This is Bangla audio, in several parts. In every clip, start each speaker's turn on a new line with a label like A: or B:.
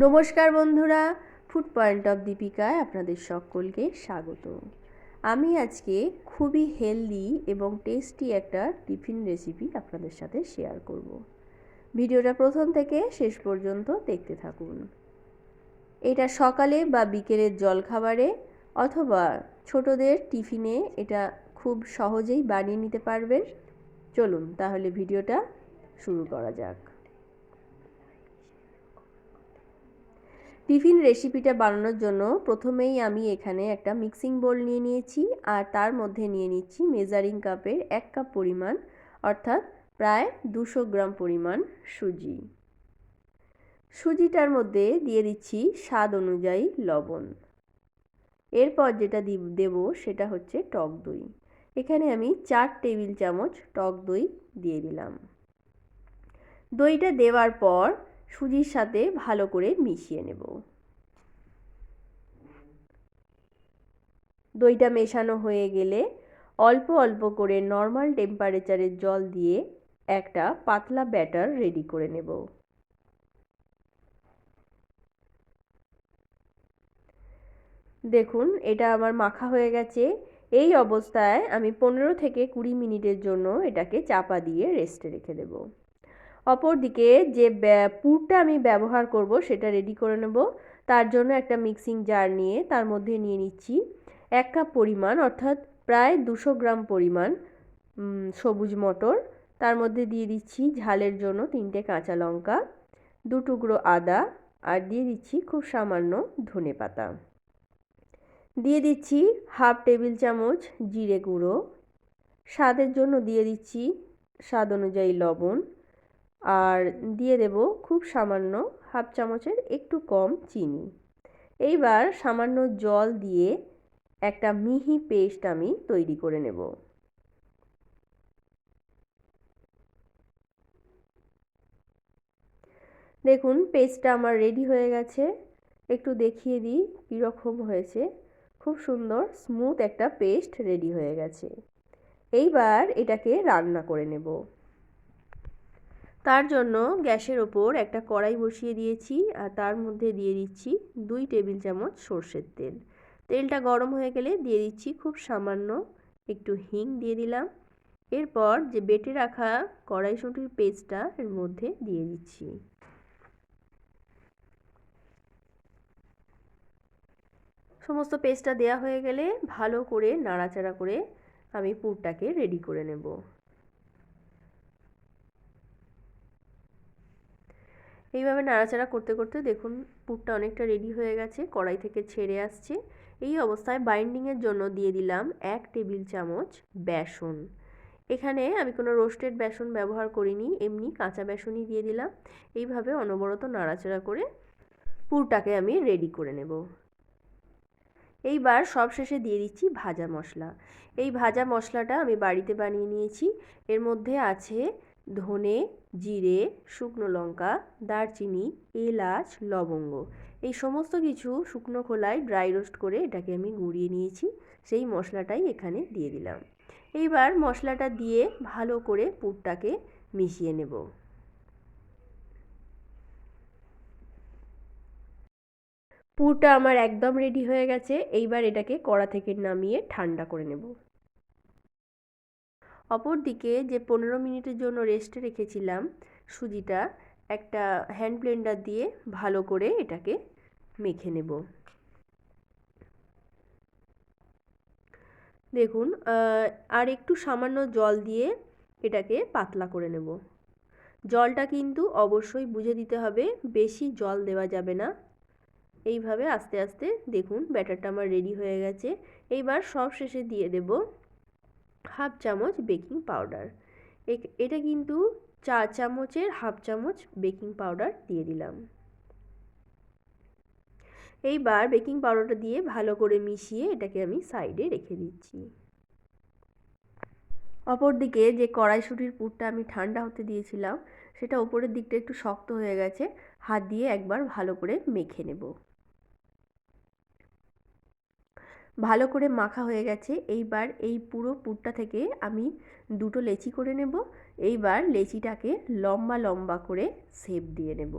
A: নমস্কার বন্ধুরা, ফুড পয়েন্ট অফ দীপিকায় আপনাদের সকলকে স্বাগত। আমি আজকে খুবই হেলদি এবং টেস্টি একটা টিফিন রেসিপি আপনাদের সাথে শেয়ার করব। ভিডিওটা প্রথম থেকে শেষ পর্যন্ত দেখতে থাকুন। এটা সকালে বা বিকেলের জলখাবারে অথবা ছোটদের টিফিনে এটা খুব সহজেই বানিয়ে নিতে পারবেন। চলুন তাহলে ভিডিওটা শুরু করা যাক। টিফিন রেসিপিটা বানানোর জন্য প্রথমেই আমি এখানে একটা মিক্সিং বোল নিয়ে নিয়েছি আর তার মধ্যে নিয়ে নিচ্ছি মেজারিং কাপের 1 কাপ পরিমাণ অর্থাৎ প্রায় 200 গ্রাম পরিমাণ সুজি। সুজিটার মধ্যে দিয়ে দিচ্ছি স্বাদ অনুযায়ী লবণ। এরপর যেটা দেব সেটা হচ্ছে টক দই। এখানে আমি 4 টেবিল চামচ টক দই দিয়ে দিলাম। দইটা দেওয়ার পর সুজির সাথে ভালো করে মিশিয়ে নেব। দইটা মেশানো হয়ে গেলে অল্প অল্প করে নর্মাল টেম্পারেচারের জল দিয়ে একটা পাতলা ব্যাটার রেডি করে নেব। দেখুন এটা আমার মাখা হয়ে গেছে। এই অবস্থায় আমি 15 থেকে 20 মিনিটের জন্য এটাকে চাপা দিয়ে রেস্টে রেখে দেব। অপরদিকে যে পুরটা আমি ব্যবহার করব সেটা রেডি করে নেব। তার জন্য একটা মিক্সিং জার নিয়ে তার মধ্যে নিয়ে নিচ্ছি 1 কাপ পরিমাণ অর্থাৎ প্রায় 200 গ্রাম পরিমাণ সবুজ মটর। তার মধ্যে দিয়ে দিচ্ছি ঝালের জন্য 3টে কাঁচা লঙ্কা, 2 টুকরো আদা আর দিয়ে দিচ্ছি খুব সামান্য ধনেপাতা। দিয়ে দিচ্ছি হাফ টেবিল চামচ জিরে গুঁড়ো, স্বাদের জন্য দিয়ে দিচ্ছি স্বাদ অনুযায়ী লবণ আর দিয়ে দেব খুব সামান্য হাফ চামচের একটু কম চিনি। এইবার সামান্য জল দিয়ে একটা মিহি পেস্ট আমি তৈরি করে নেব। দেখুন পেস্টটা আমার রেডি হয়ে গেছে। একটু দেখিয়ে দিই কীরকম হয়েছে। খুব সুন্দর স্মুথ একটা পেস্ট রেডি হয়ে গেছে। এইবার এটাকে রান্না করে নেব। তার জন্য গ্যাসের ওপর একটা কড়াই বসিয়ে দিয়েছি আর তার মধ্যে দিয়ে দিচ্ছি 2 টেবিল চামচ সর্ষের তেল। তেলটা গরম হয়ে গেলে দিয়ে দিচ্ছি খুব সামান্য একটু হিং দিয়ে দিলাম। এরপর যে বেটে রাখা কড়াইশুঁটির পেস্টটা এর মধ্যে দিয়ে দিচ্ছি। সমস্ত পেস্টটা দেওয়া হয়ে গেলে ভালো করে নাড়াচাড়া করে আমি পুরটাকে রেডি করে নেব। এইভাবে নাড়াচাড়া করতে করতে দেখুন পুরটা অনেকটা রেডি হয়ে গেছে, কড়াই থেকে ছেড়ে আসছে। এই অবস্থায় বাইন্ডিংয়ের জন্য দিয়ে দিলাম 1 টেবিল চামচ বেসন। এখানে আমি কোনো রোস্টেড বেসন ব্যবহার করিনি, এমনি কাঁচা বেসনই দিয়ে দিলাম। এইভাবে অনবরত নাড়াচাড়া করে পুরটাকে আমি রেডি করে নেব। এইবার সবশেষে দিয়ে দিচ্ছি ভাজা মশলা। এই ভাজা মশলাটা আমি বাড়িতে বানিয়ে নিয়েছি। এর মধ্যে আছে ধনে, জিরে, শুকনো লঙ্কা, দারচিনি, এলাচ, লবঙ্গ। এই সমস্ত কিছু শুকনো খোলায় ড্রাই রোস্ট করে এটাকে আমি গুঁড়িয়ে নিয়েছি। সেই মশলাটাই এখানে দিয়ে দিলাম। এইবার মশলাটা দিয়ে ভালো করে পুরটাকে মিশিয়ে নেব। পুরটা আমার একদম রেডি হয়ে গেছে। এইবার এটাকে কড়া থেকে নামিয়ে ঠান্ডা করে নেব। অপরদিকে যে 15 মিনিটের জন্য রেস্টে রেখেছিলাম সুজিটা একটা হ্যান্ড ব্লেন্ডার দিয়ে ভালো করে এটাকে মেখে নেব। দেখুন আর একটু সামান্য জল দিয়ে এটাকে পাতলা করে নেব। জলটা কিন্তু অবশ্যই বুঝে দিতে হবে, বেশি জল দেওয়া যাবে না। এইভাবে আস্তে আস্তে দেখুন ব্যাটারটা আমার রেডি হয়ে গেছে। এইবার সব শেষে দিয়ে দেব হাফ চামচ বেকিং পাউডার। এটা কিন্তু 4 চামচের হাফ চামচ বেকিং পাউডার দিয়ে দিলাম। এইবার বেকিং পাউডারটা দিয়ে ভালো করে মিশিয়ে এটাকে আমি সাইডে রেখে দিচ্ছি। অপরদিকে যে কড়াইশুঁটির পুরটা আমি ঠান্ডা হতে দিয়েছিলাম সেটা উপরের দিকটা একটু শক্ত হয়ে গেছে। হাত দিয়ে একবার ভালো করে মেখে নেব। ভালো করে মাখা হয়ে গেছে। এইবার এই পুরো পুরটা থেকে আমি 2টো লেচি করে নেব। এইবার লেচিটাকে লম্বা লম্বা করে শেপ দিয়ে নেব।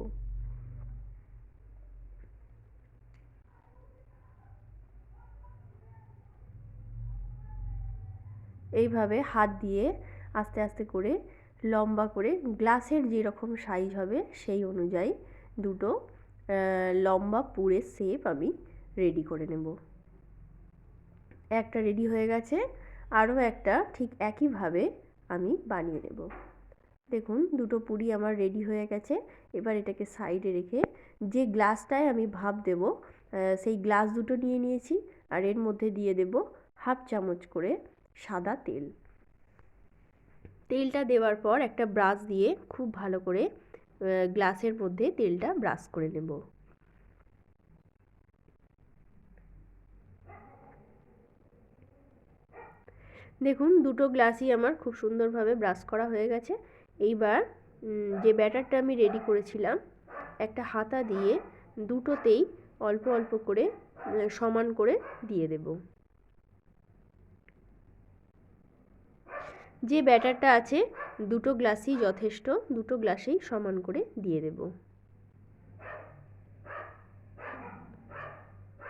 A: এইভাবে হাত দিয়ে আস্তে আস্তে করে লম্বা করে গ্লাসের যেরকম সাইজ হবে সেই অনুযায়ী দুটো লম্বা পুরের শেপ আমি রেডি করে নেব। একটা রেডি হয়ে গেছে, আরও একটা ঠিক একইভাবে আমি বানিয়ে নেব। দেখুন দুটো পুরি আমার রেডি হয়ে গেছে। এবার এটাকে সাইডে রেখে যে গ্লাসটায় আমি ভাপ দেব সেই গ্লাস দুটো নিয়ে নিয়েছি, আর এর মধ্যে দিয়ে দেব হাফ চামচ করে সাদা তেল। তেলটা দেওয়ার পর একটা ব্রাশ দিয়ে খুব ভালো করে গ্লাসের মধ্যে তেলটা ব্রাশ করে নেব। দেখুন দুটো গ্লাসই আমার খুব সুন্দরভাবে ব্রাশ করা হয়ে গেছে। এইবার যে ব্যাটারটা আমি রেডি করেছিলাম একটা হাতা দিয়ে দুটোতেই অল্প অল্প করে সমান করে দিয়ে দেব। যে ব্যাটারটা আছে দুটো গ্লাসই যথেষ্ট, দুটো গ্লাসেই সমান করে দিয়ে দেব।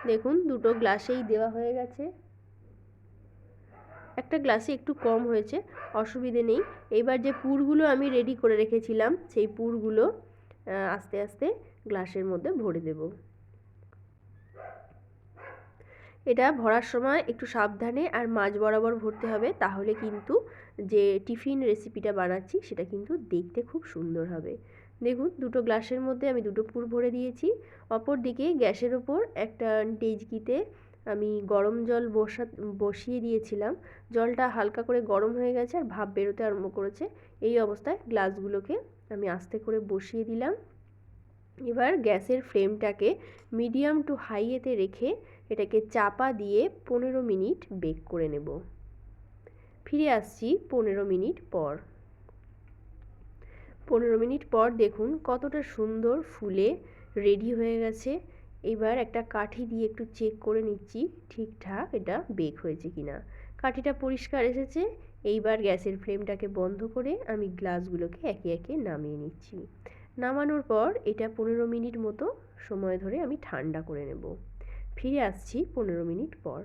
A: দেখুন দুটো গ্লাসেই দেওয়া হয়ে গেছে। একটা গ্লাসে একটু কম হয়েছে, অসুবিধে নেই। এইবার যে পুরগুলো আমি রেডি করে রেখেছিলাম সেই পুরগুলো আস্তে আস্তে গ্লাসের মধ্যে ভরে দেব। এটা ভরার সময় একটু সাবধানে আর মাঝ বরাবর ভরতে হবে, তাহলে কিন্তু যে টিফিন রেসিপিটা বানাচ্ছি সেটা কিন্তু দেখতে খুব সুন্দর হবে। দেখুন দুটো গ্লাসের মধ্যে আমি দুটো পুর ভরে দিয়েছি। অপর দিকে গ্যাসের ওপর একটা ডেচকিতে আমি গরম জল বসিয়ে দিয়েছিলাম। জলটা হালকা করে গরম হয়ে গেছে আর ভাপ বেরোতে আরম্ভ করেছে। এই অবস্থায় গ্লাসগুলোকে আমি আস্তে করে বসিয়ে দিলাম। এবার গ্যাসের ফ্লেমটাকে মিডিয়াম টু হাইয়েতে রেখে এটাকে চাপা দিয়ে 15 মিনিট বেক করে নেব। ফিরে আসছি 15 মিনিট পর। 15 মিনিট পর দেখুন কতটা সুন্দর ফুলে রেডি হয়ে গেছে। এবার একটা কাঠি দিয়ে একটু চেক করে নিচ্ছি ঠিকঠাক এটা বেক হয়েছে কিনা। কাঠিটা পরিষ্কার এসেছে। এইবার গ্যাসের ফ্লেমটাকে বন্ধ করে আমি গ্লাসগুলোকে একে একে নামিয়ে নিচ্ছি। নামানোর পর এটা 15 মিনিট মতো সময় ধরে আমি ঠান্ডা করে নেব। ফিরে আসছি 15 মিনিট পর।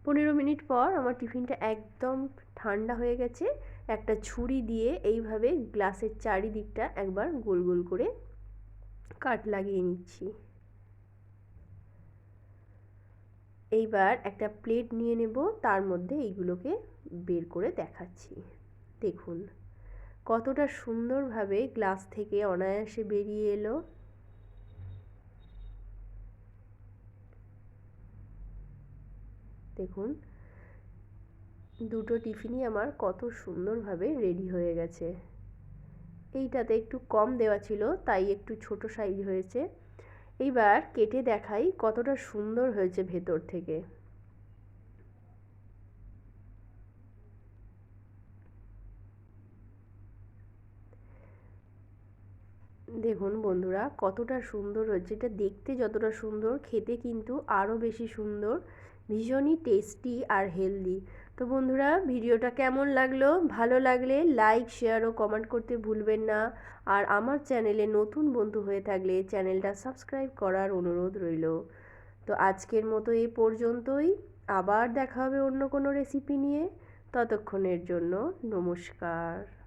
A: 15 মিনিট পর আমার টিফিনটা একদম ঠান্ডা হয়ে গেছে। একটা ছুরি দিয়ে এইভাবে গ্লাসের চারিদিকটা একবার গোল গোল করে কাট লাগিয়ে নিচ্ছি। এইবার একটা প্লেট নিয়ে নেব, তার মধ্যে এইগুলোকে বের করে দেখাচ্ছি। দেখুন কতটা সুন্দরভাবে গ্লাস থেকে অনায়াসে বেরিয়ে এলো। দেখুন দুটো টিফিনই আমার কত সুন্দরভাবে রেডি হয়ে গেছে। এইটাতে একটু কম দেওয়া ছিল তাই একটু ছোট সাইজ হয়েছে। এইবার কেটে দেখাই কতটা সুন্দর হয়েছে ভেতর থেকে। দেখুন বন্ধুরা কতটা সুন্দর হয়েছে। এটা দেখতে যতটা সুন্দর খেতে কিন্তু আরও বেশি সুন্দর, ভীষণই টেস্টি আর হেলদি। তো বন্ধুরা ভিডিওটা কেমন লাগলো? ভালো লাগলে লাইক শেয়ার ও কমেন্ট করতে ভুলবেন না। আর আমার চ্যানেলে নতুন বন্ধু হয়ে থাকলে চ্যানেলটা সাবস্ক্রাইব করার অনুরোধ রইল। তো আজকের মতো এই পর্যন্তই। আবার দেখা হবে অন্য কোনো রেসিপি নিয়ে। ততক্ষণের জন্য নমস্কার।